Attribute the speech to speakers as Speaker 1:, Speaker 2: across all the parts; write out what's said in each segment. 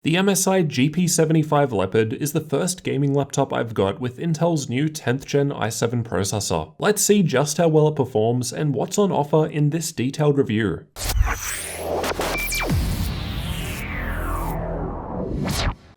Speaker 1: The MSI GP75 Leopard is the first gaming laptop I've got with Intel's new 10th gen i7 processor. Let's see just how well it performs and what's on offer in this detailed review.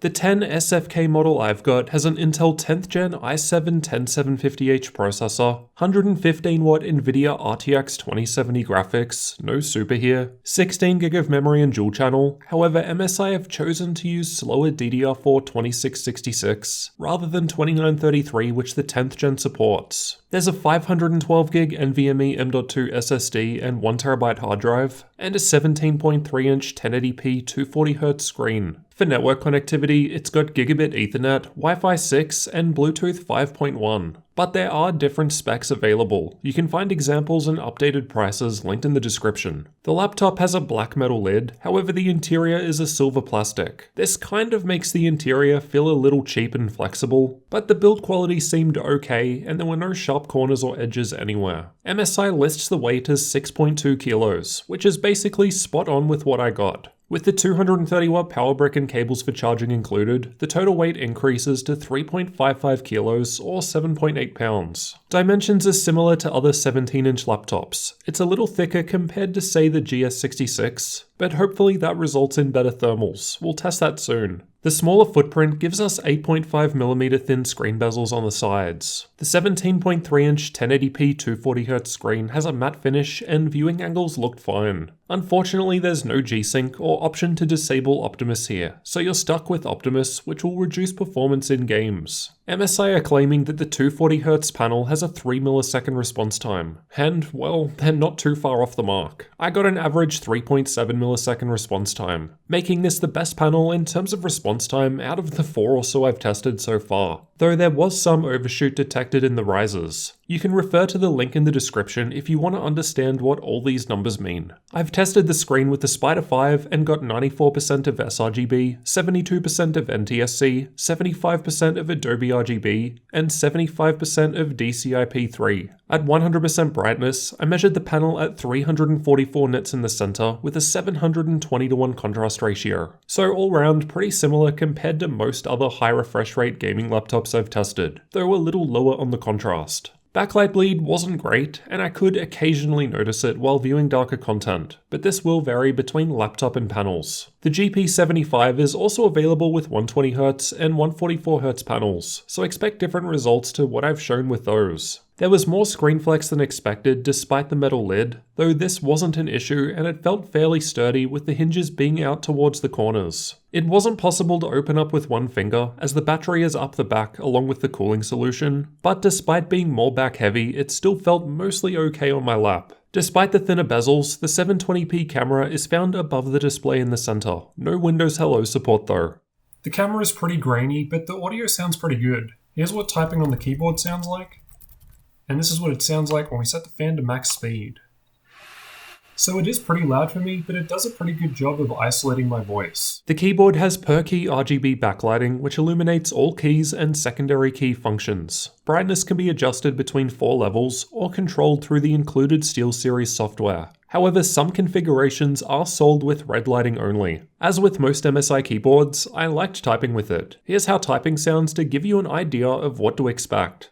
Speaker 1: The 10 SFK model I've got has an Intel 10th gen i7 10750H processor, 115W Nvidia RTX 2070 graphics, no super here, 16GB of memory and dual channel. However, MSI have chosen to use slower DDR4 2666 rather than 2933, which the 10th gen supports. There's a 512GB NVMe M.2 SSD and 1TB hard drive, and a 17.3-inch 1080p 240Hz screen. For network connectivity, it's got Gigabit Ethernet, Wi-Fi 6, and Bluetooth 5.1. But there are different specs available. You can find examples and updated prices linked in the description. The laptop has a black metal lid, however the interior is a silver plastic. This kind of makes the interior feel a little cheap and flexible, but the build quality seemed okay and there were no sharp corners or edges anywhere. MSI lists the weight as 6.2 kilos, which is basically spot on with what I got. With the 230W power brick and cables for charging included, the total weight increases to 3.55 kilos or 7.8 pounds. Dimensions are similar to other 17-inch laptops. It's a little thicker compared to say the GS66, but hopefully that results in better thermals. We'll test that soon. The smaller footprint gives us 8.5mm thin screen bezels on the sides. The 17.3-inch 1080p 240Hz screen has a matte finish and viewing angles looked fine. Unfortunately, there's no G-Sync or option to disable Optimus here, so you're stuck with Optimus, which will reduce performance in games. MSI are claiming that the 240Hz panel has a 3ms response time, and, well, they're not too far off the mark. I got an average 3.7ms response time, making this the best panel in terms of response time out of the 4 or so I've tested so far, though there was some overshoot detected in the risers. You can refer to the link in the description if you want to understand what all these numbers mean. I've tested the screen with the Spider 5 and got 94% of sRGB, 72% of NTSC, 75% of Adobe RGB, and 75% of DCI-P3. At 100% brightness, I measured the panel at 344 nits in the center with a 720:1 contrast ratio. So all round pretty similar compared to most other high refresh rate gaming laptops I've tested, though a little lower on the contrast. Backlight bleed wasn't great, and I could occasionally notice it while viewing darker content, but this will vary between laptop and panels. The GP75 is also available with 120Hz and 144Hz panels, so expect different results to what I've shown with those. There was more screen flex than expected despite the metal lid, though this wasn't an issue and it felt fairly sturdy with the hinges being out towards the corners. It wasn't possible to open up with one finger as the battery is up the back along with the cooling solution, but despite being more back heavy, it still felt mostly okay on my lap. Despite the thinner bezels, the 720p camera is found above the display in the center. No Windows Hello support though.
Speaker 2: The camera is pretty grainy, but the audio sounds pretty good. Here's what typing on the keyboard sounds like. And this is what it sounds like when we set the fan to max speed. So it is pretty loud for me, but it does a pretty good job of isolating my voice.
Speaker 1: The keyboard has per key RGB backlighting, which illuminates all keys and secondary key functions. Brightness can be adjusted between 4 levels or controlled through the included SteelSeries software. However, some configurations are sold with red lighting only. As with most MSI keyboards, I liked typing with it. Here's how typing sounds to give you an idea of what to expect.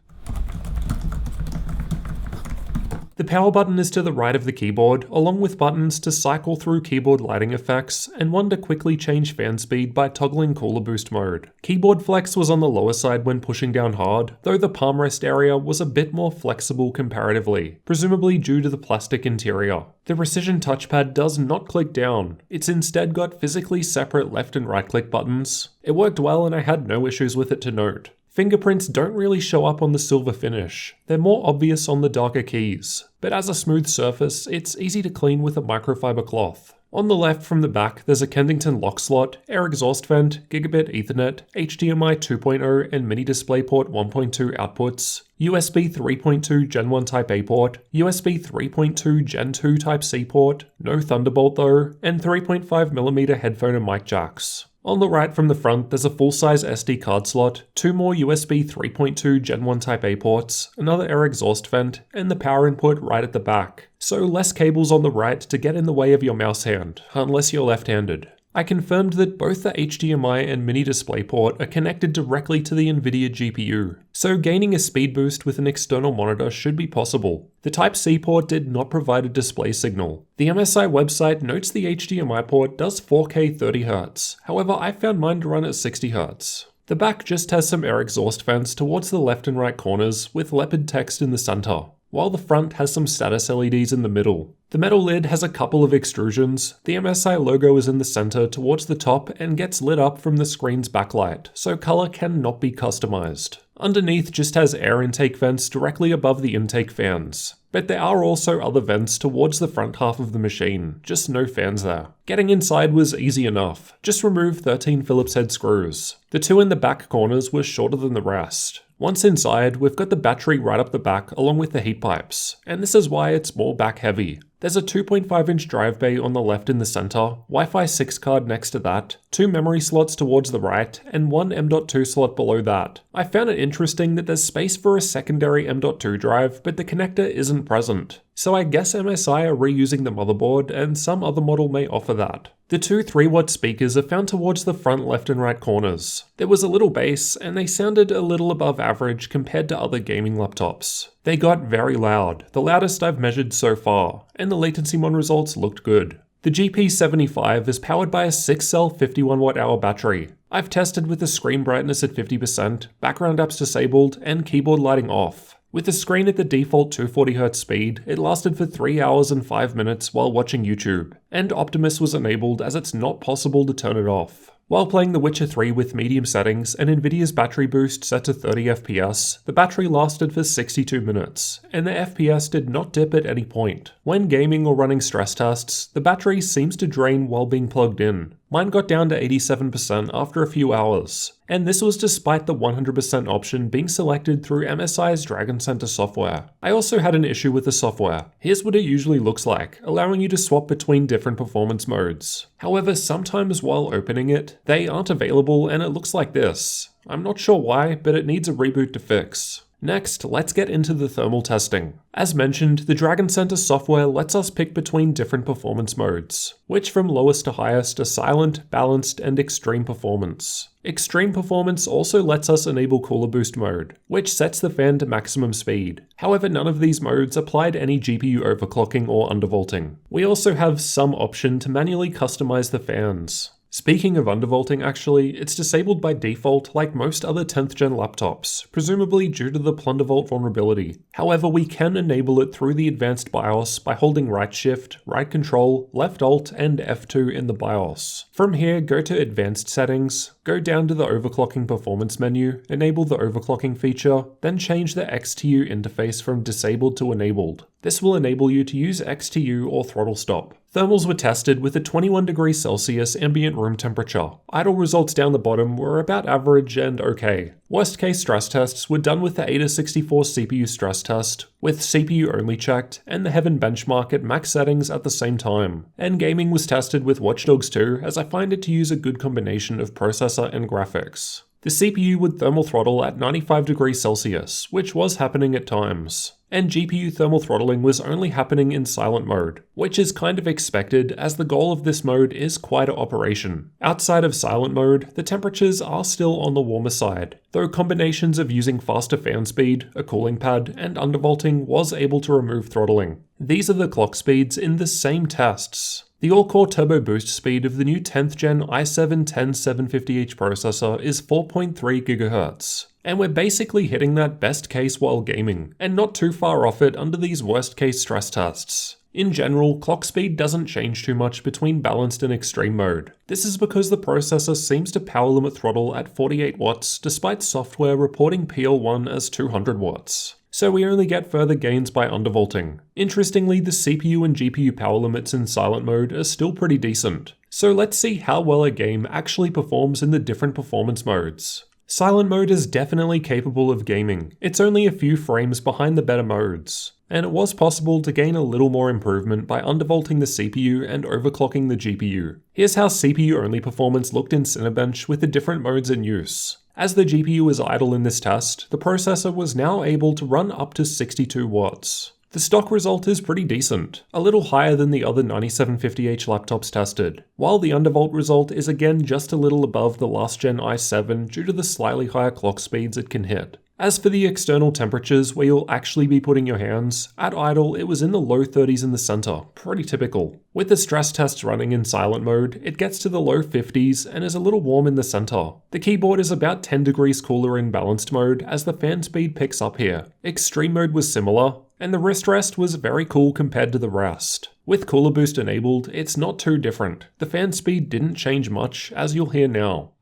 Speaker 1: The power button is to the right of the keyboard, along with buttons to cycle through keyboard lighting effects, and one to quickly change fan speed by toggling cooler boost mode. Keyboard flex was on the lower side when pushing down hard, though the palm rest area was a bit more flexible comparatively, presumably due to the plastic interior. The precision touchpad does not click down, it's instead got physically separate left and right click buttons. It worked well and I had no issues with it to note. Fingerprints don't really show up on the silver finish. They're more obvious on the darker keys, but as a smooth surface, it's easy to clean with a microfiber cloth. On the left from the back, there's a Kensington lock slot, air exhaust vent, Gigabit Ethernet, HDMI 2.0 and mini DisplayPort 1.2 outputs, USB 3.2 Gen 1 Type A port, USB 3.2 Gen 2 Type C port, no Thunderbolt though, and 3.5mm headphone and mic jacks. On the right from the front, there's a full-size SD card slot, 2 more USB 3.2 Gen 1 Type A ports, another air exhaust vent, and the power input right at the back. So less cables on the right to get in the way of your mouse hand, unless you're left-handed. I confirmed that both the HDMI and mini DisplayPort are connected directly to the NVIDIA GPU, so gaining a speed boost with an external monitor should be possible. The Type-C port did not provide a display signal. The MSI website notes the HDMI port does 4K 30Hz, however I found mine to run at 60Hz. The back just has some air exhaust vents towards the left and right corners with Leopard text in the center, while the front has some status LEDs in the middle. The metal lid has a couple of extrusions. The MSI logo is in the center towards the top and gets lit up from the screen's backlight, so color cannot be customized. Underneath just has air intake vents directly above the intake fans, but there are also other vents towards the front half of the machine, just no fans there. Getting inside was easy enough, just remove 13 Phillips head screws. The two in the back corners were shorter than the rest. Once inside, we've got the battery right up the back along with the heat pipes, and this is why it's more back heavy. There's a 2.5-inch drive bay on the left in the center, Wi-Fi 6 card next to that, 2 memory slots towards the right, and 1 M.2 slot below that. I found it interesting that there's space for a secondary M.2 drive, but the connector isn't present. So I guess MSI are reusing the motherboard, and some other model may offer that. The two 3-watt speakers are found towards the front left and right corners. There was a little bass, and they sounded a little above average compared to other gaming laptops. They got very loud, the loudest I've measured so far, and the latency mon results looked good. The GP75 is powered by a 6-cell 51Wh battery. I've tested with the screen brightness at 50%, background apps disabled, and keyboard lighting off. With the screen at the default 240Hz speed, it lasted for 3 hours and 5 minutes while watching YouTube, and Optimus was enabled as it's not possible to turn it off. While playing The Witcher 3 with medium settings and Nvidia's battery boost set to 30 FPS, the battery lasted for 62 minutes, and the FPS did not dip at any point. When gaming or running stress tests, the battery seems to drain while being plugged in. Mine got down to 87% after a few hours, and this was despite the 100% option being selected through MSI's Dragon Center software. I also had an issue with the software. Here's what it usually looks like, allowing you to swap between different performance modes. However, sometimes while opening it, they aren't available and it looks like this. I'm not sure why, but it needs a reboot to fix. Next, let's get into the thermal testing. As mentioned, the Dragon Center software lets us pick between different performance modes, which from lowest to highest are silent, balanced, and extreme performance. Extreme performance also lets us enable cooler boost mode, which sets the fan to maximum speed. However, none of these modes apply to any GPU overclocking or undervolting. We also have some option to manually customize the fans. Speaking of undervolting actually, it's disabled by default like most other 10th gen laptops, presumably due to the Plundervolt vulnerability. However, we can enable it through the advanced BIOS by holding right shift, right control, left alt, and F2 in the BIOS. From here, go to advanced settings, go down to the overclocking performance menu, enable the overclocking feature, then change the XTU interface from disabled to enabled. This will enable you to use XTU or throttle stop. Thermals were tested with a 21 degrees Celsius ambient room temperature. Idle results down the bottom were about average and okay. Worst case stress tests were done with the Ada64 CPU stress test, with CPU only checked, and the Heaven benchmark at max settings at the same time. And gaming was tested with Watch Dogs 2, as I find it to use a good combination of processor and graphics. The CPU would thermal throttle at 95 degrees Celsius, which was happening at times. And GPU thermal throttling was only happening in silent mode, which is kind of expected as the goal of this mode is quieter operation. Outside of silent mode, the temperatures are still on the warmer side, though combinations of using faster fan speed, a cooling pad, and undervolting was able to remove throttling. These are the clock speeds in the same tests. The all-core turbo boost speed of the new 10th gen i7-10750H processor is 4.3 GHz. And we're basically hitting that best case while gaming, and not too far off it under these worst case stress tests. In general, clock speed doesn't change too much between balanced and extreme mode. This is because the processor seems to power limit throttle at 48 watts despite software reporting PL1 as 200 watts. So we only get further gains by undervolting. Interestingly, the CPU and GPU power limits in silent mode are still pretty decent. So let's see how well a game actually performs in the different performance modes. Silent mode is definitely capable of gaming. It's only a few frames behind the better modes. And it was possible to gain a little more improvement by undervolting the CPU and overclocking the GPU. Here's how CPU-only performance looked in Cinebench with the different modes in use. As the GPU was idle in this test, the processor was now able to run up to 62 watts. The stock result is pretty decent, a little higher than the other 9750H laptops tested, while the undervolt result is again just a little above the last gen i7 due to the slightly higher clock speeds it can hit. As for the external temperatures where you'll actually be putting your hands, at idle it was in the low 30s in the center, pretty typical. With the stress tests running in silent mode, it gets to the low 50s and is a little warm in the center. The keyboard is about 10 degrees cooler in balanced mode as the fan speed picks up here. Extreme mode was similar, and the wrist rest was very cool compared to the rest. With cooler boost enabled, it's not too different. The fan speed didn't change much, as you'll hear now.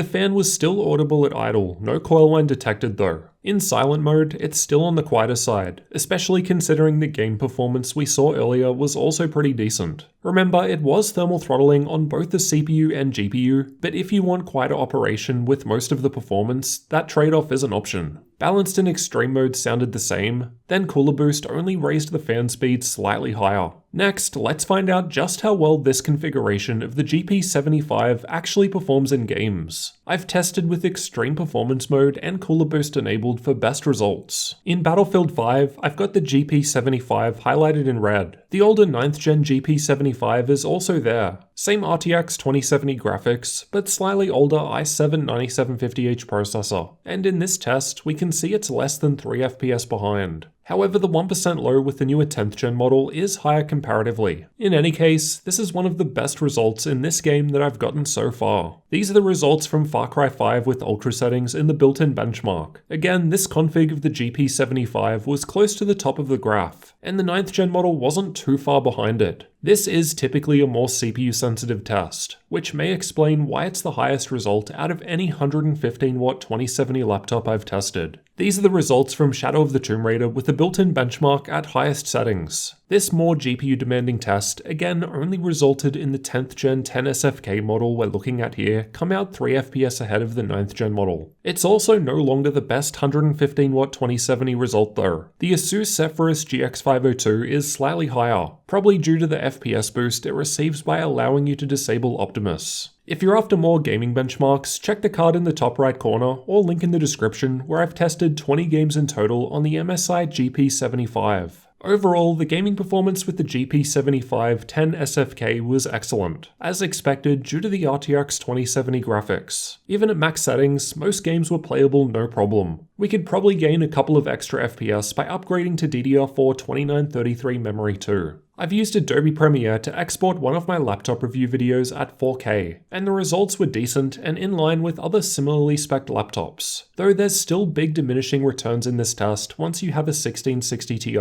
Speaker 1: The fan was still audible at idle, no coil whine detected though. In silent mode, it's still on the quieter side, especially considering the game performance we saw earlier was also pretty decent. Remember, it was thermal throttling on both the CPU and GPU, but if you want quieter operation with most of the performance, that trade-off is an option. Balanced in extreme mode sounded the same, then cooler boost only raised the fan speed slightly higher. Next, let's find out just how well this configuration of the GP75 actually performs in games. I've tested with extreme performance mode and cooler boost enabled for best results. In Battlefield 5, I've got the GP75 highlighted in red. The older 9th gen GP75 is also there. Same RTX 2070 graphics, but slightly older i7 9750H processor. And in this test, we can see it's less than 3 FPS behind. However, the 1% low with the newer 10th gen model is higher comparatively. In any case, this is one of the best results in this game that I've gotten so far. These are the results from Far Cry 5 with ultra settings in the built-in benchmark. Again, this config of the GP75 was close to the top of the graph, and the 9th gen model wasn't too far behind it. This is typically a more CPU-sensitive test, which may explain why it's the highest result out of any 115W 2070 laptop I've tested. These are the results from Shadow of the Tomb Raider with the built-in benchmark at highest settings. This more GPU-demanding test again only resulted in the 10th gen 10SFK model we're looking at here come out 3 FPS ahead of the 9th gen model. It's also no longer the best 115W 2070 result though. The Asus Zephyrus GX502 is slightly higher, probably due to the FPS boost it receives by allowing you to disable Optimus. If you're after more gaming benchmarks, check the card in the top right corner or link in the description where I've tested 20 games in total on the MSI GP75. Overall, the gaming performance with the GP75 10SFK was excellent, as expected due to the RTX 2070 graphics. Even at max settings, most games were playable no problem. We could probably gain a couple of extra FPS by upgrading to DDR4 2933 memory too. I've used Adobe Premiere to export one of my laptop review videos at 4K, and the results were decent and in line with other similarly spec'd laptops, though there's still big diminishing returns in this test once you have a 1660 Ti.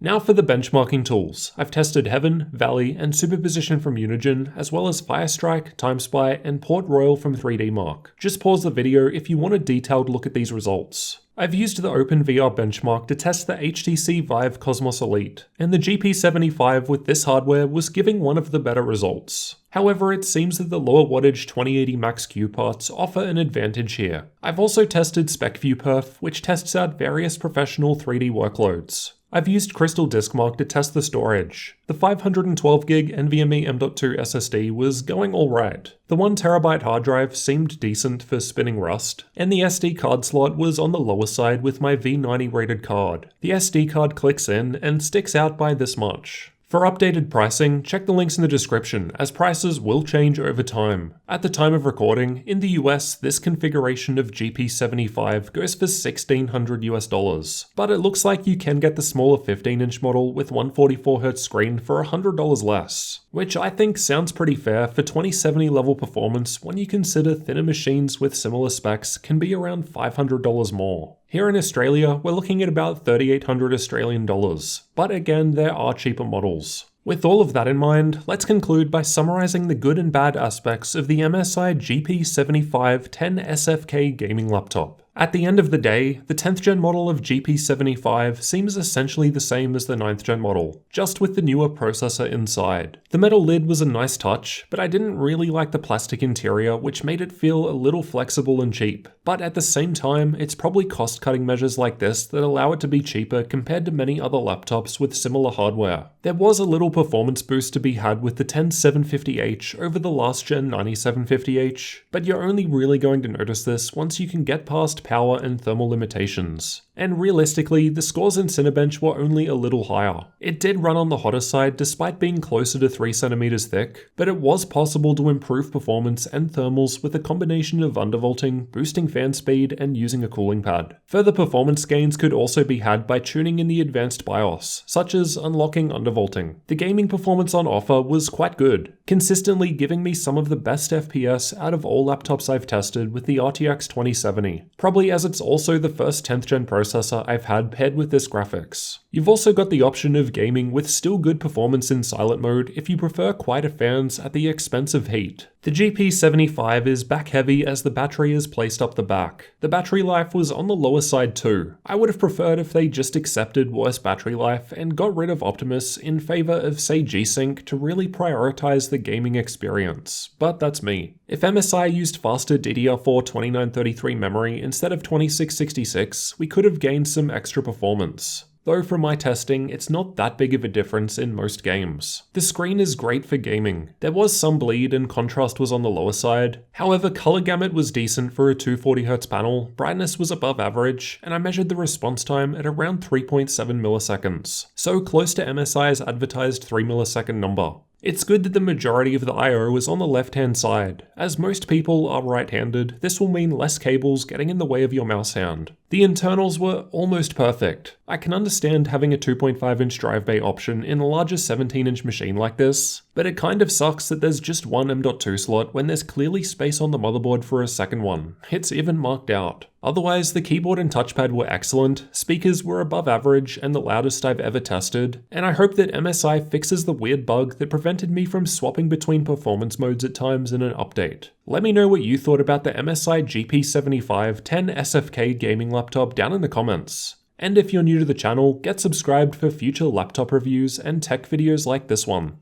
Speaker 1: Now for the benchmarking tools. I've tested Heaven, Valley, and Superposition from Unigine, as well as Firestrike, TimeSpy, and Port Royal from 3D Mark. Just pause the video if you want a detailed look at these results. I've used the OpenVR Benchmark to test the HTC Vive Cosmos Elite, and the GP75 with this hardware was giving one of the better results. However, it seems that the lower wattage 2080 Max-Q parts offer an advantage here. I've also tested SpecViewPerf, which tests out various professional 3D workloads. I've used Crystal DiskMark to test the storage. The 512GB NVMe M.2 SSD was going alright. The 1TB hard drive seemed decent for spinning Rust, and the SD card slot was on the lower side with my V90 rated card. The SD card clicks in and sticks out by this much. For updated pricing, check the links in the description, as prices will change over time. At the time of recording, in the US, this configuration of GP75 goes for $1,600 but it looks like you can get the smaller 15-inch model with 144Hz screen for $100 less, which I think sounds pretty fair for 2070 level performance when you consider thinner machines with similar specs can be around $500 more. Here in Australia, we're looking at about 3,800 Australian dollars, but again, there are cheaper models. With all of that in mind, let's conclude by summarizing the good and bad aspects of the MSI GP75 10SFK gaming laptop. At the end of the day, the 10th gen model of GP75 seems essentially the same as the 9th gen model, just with the newer processor inside. The metal lid was a nice touch, but I didn't really like the plastic interior, which made it feel a little flexible and cheap. But at the same time, it's probably cost-cutting measures like this that allow it to be cheaper compared to many other laptops with similar hardware. There was a little performance boost to be had with the 10750H over the last gen 9750H, but you're only really going to notice this once you can get past power and thermal limitations. And realistically, the scores in Cinebench were only a little higher. It did run on the hotter side despite being closer to 3cm thick, but it was possible to improve performance and thermals with a combination of undervolting, boosting fan speed, and using a cooling pad. Further performance gains could also be had by tuning in the advanced BIOS, such as unlocking undervolting. The gaming performance on offer was quite good, consistently giving me some of the best FPS out of all laptops I've tested with the RTX 2070. Probably as it's also the first 10th gen processor I've had paired with this graphics. You've also got the option of gaming with still good performance in silent mode if you prefer quieter fans at the expense of heat. The GP75 is back heavy as the battery is placed up the back. The battery life was on the lower side too. I would have preferred if they just accepted worse battery life and got rid of Optimus in favor of say G-Sync to really prioritize the gaming experience, but that's me. If MSI used faster DDR4 2933 memory instead of 2666, we could have gained some extra performance. Though from my testing, it's not that big of a difference in most games. The screen is great for gaming. There was some bleed and contrast was on the lower side. However, color gamut was decent for a 240Hz panel, brightness was above average, and I measured the response time at around 3.7 milliseconds. So close to MSI's advertised 3 millisecond number. It's good that the majority of the I/O is on the left-hand side. As most people are right-handed, this will mean less cables getting in the way of your mouse hand. The internals were almost perfect. I can understand having a 2.5-inch drive bay option in a larger 17-inch machine like this, but it kind of sucks that there's just one M.2 slot when there's clearly space on the motherboard for a second one. It's even marked out. Otherwise, the keyboard and touchpad were excellent, speakers were above average and the loudest I've ever tested, and I hope that MSI fixes the weird bug that prevented me from swapping between performance modes at times in an update. Let me know what you thought about the MSI GP75 10 SFK gaming laptop down in the comments. And if you're new to the channel, get subscribed for future laptop reviews and tech videos like this one.